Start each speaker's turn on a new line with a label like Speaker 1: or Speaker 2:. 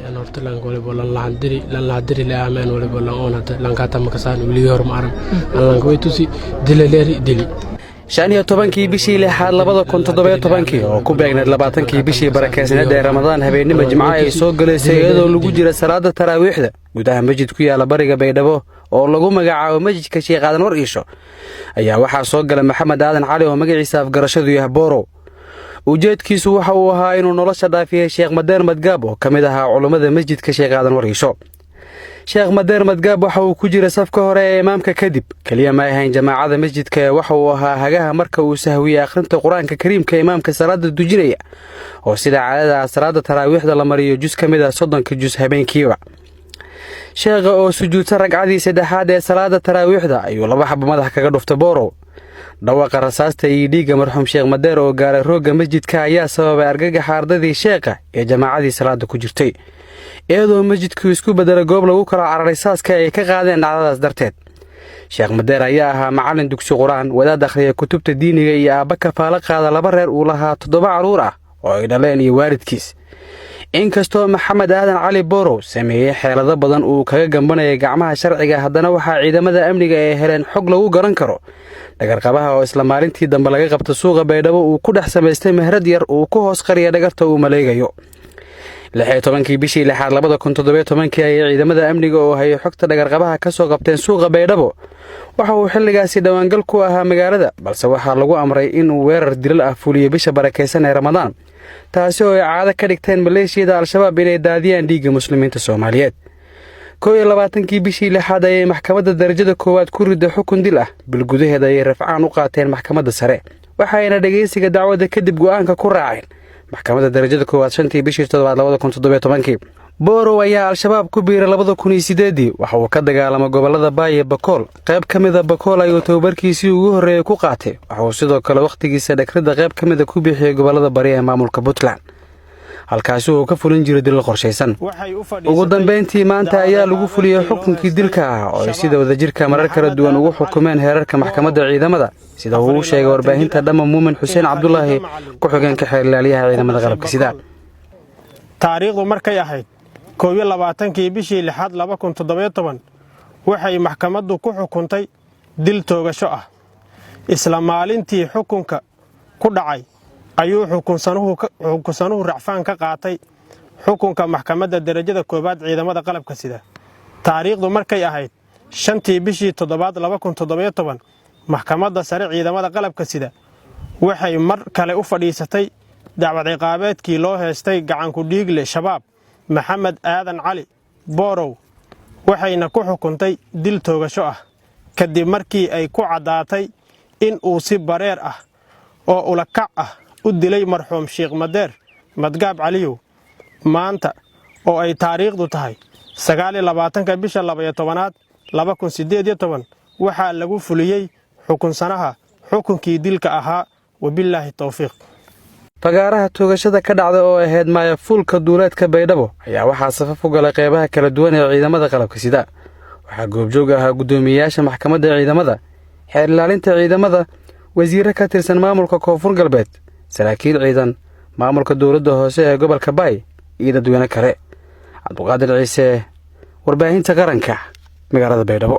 Speaker 1: أنا قلت لك قولي والله لا أدري لا أمان ولا والله أنا لان كاتم كسان ولي يوم عرب أنا قويتوسي دلي
Speaker 2: shan iyo tobankii bishii lixaad 2017 oo ku beegneed 20kii bishii barakeysanada ee Ramadaan habeenimo Jimcaha ay soo galeysay iyadoo lagu jira salaada taraawiixda gudaha masjid ku yaala bariga Baydhabo oo lagu magacaabo masjidka Sheekh Aadan War-Iisho ayaa waxaa soo galay Maxamed Aadan Cali oo magaciisa afgarashadu yahay Booro ujeedkiisu waxa uu ahaa inuu nolosha dhaafiyay Sheekh Madeer Madgaab oo kamid ahaa culimada masjidka Sheekh Aadan War-Iisho Sheekh Madeer Madgaab waxa uu ku jiray safka hore ee imaamka kadib kaliya ma ahayn jamaacada masjidka waxa uu ahaa hagaha marka uu sahwiyay akhrinta Quraanka Kariimka imaamka salaada dujinaya oo sida caadada salaada taraawiixda la mariyo juz kamid ah 30 juz habeenkiiba sheekha oo sujuudta ragcadii saddexaad ee salaada taraawiixda ayuu laba xabo madax kaga dhuftay Booro dhawaqa rasaasta iyo dhiiga marxuum Sheekh Madeer oo gaaray rooga masjidka ayaa sababay argagax ardadii sheekha ee jamaacadii salaada ku jirtay iyadoo masjidku isku bedelay goob lagu kala cararay saaska ay ka qaadeen dhacdadaas darteed Sheekh Madeer ayaa ahaa macallin dugsi Quraan wadaad akhriya kutubta diiniga iyo aaba kafaala qaada laba reer uu lahaa 7 caruur ah oo ay dhaleen iyo waalidkiis inkastoo Maxamed Aadan Cali Booro sameeyay xeelado badan uu kaga gambanayay gacmaha sharciga haddana waxa ciidamada amniga ay heleen xog lagu garan karo dhagarqabaha oo isla maalintii dambe laga qabtay suuqa Baydhabo uu ku dhex sameystay meherad yar uu ku hoos qariyay dhagarta uu maleegayo 16 bishii lixaad 2017 ay ciidamada amniga oo hayay xogta dhagarqabaha ka soo qabteen suuqa Baydhabo waxa uu xilligaasi dhawaangal ku ahaa magaalada balse waxa lagu amray in uu weerar dilal ah fuliyo bisha barakeysan ee Ramadaan taasi oo ay caado ka dhigteen maleeshiyada Al-Shabaab inay daadiyaan dhiigga muslimiinta Soomaaliyeed 21 bishii lixaad ay maxkamadda darajada koowaad ku riday xukun dil ah bil gudaheeda ay rafcaan u qaateen maxkamadda sare waxayna dhageysiga dacwada kadib go'aanka ku raaceen maxkamadda darajada koowaad 5 bishii 7 2017 Booro ayaa Al-Shabaab ku biiray 2008 waxa uu ka dagaalamay gobolada Baay Bakool qayb kamid ah Bakool ayuu tababarkiisii ugu horeeyay ku qaatay waxa uu sidoo kale waqtigiisa dhakrida qayb kamid ah ku bixiyay gobolada Bari ee maamulka Puntland halkaas oo ka fulin jiray dil qorsheysan ugu dambeyntii maanta ayaa lagu fuliyay xukunkii dilka ah oo sida wadajirka marar kala duwan ugu xukumeen heerarka maxkamadda ciidamada sida uu sheegay warbaahinta Dhama Muumin Xuseen Cabdullaahi ku xigeenka xeerlaaliyaha ciidamada qalabka sida
Speaker 3: taariikhdu markay ahayd 22 bishii lixaad 2017 waxay maxkamaddu ku xukuntay dil toogasho ah isla maalintii xukunka ku dhacay ayuu xukunsanuhu racfaan ka qaatay xukunka maxkamadda darajada koowaad ciidamada qalabka sida taariikhdu markay ahayd 5 bishii 7 2017 maxkamadda sare ciidamada qalabka sida waxay mar kale u fadhiisatay dacwad ciqaabeedkii loo heestay gacan ku dhiigle shabaab Maxamed Aadan Cali Booro waxayna ku xukuntay dil toogasho ah kadib markii ay ku cadaatay in uu si bareer ah oo ula kac ah u dilay marxuum Sheekh Madeer Madgaab Caliyow maanta oo ay taariikhdu tahay 29 bisha 12aad 2018 waxa lagu fuliyay xukunsanaha xukunkii dilka ahaa wabillahi tawfiiq
Speaker 2: fagaaraha toogashada ka dhacday oo ahayd maaya fulka duuleedka Baydhabo ayaa waxa safaf u galay qaybaha kala duwan ee ciidamada qalabka sida waxa goobjoog ahaa gudoomiyaasha maxkamadda ciidamada xeer ilaalinta ciidamada wasiirka ka tirsan maamulka Koonfur Galbeed saraakiil ciidan maamulka dawladda hoose ee gobolka Baay iyo dadweyne kale Cabduqaadir Ciise warbaahinta qaranka magaalada Baydhabo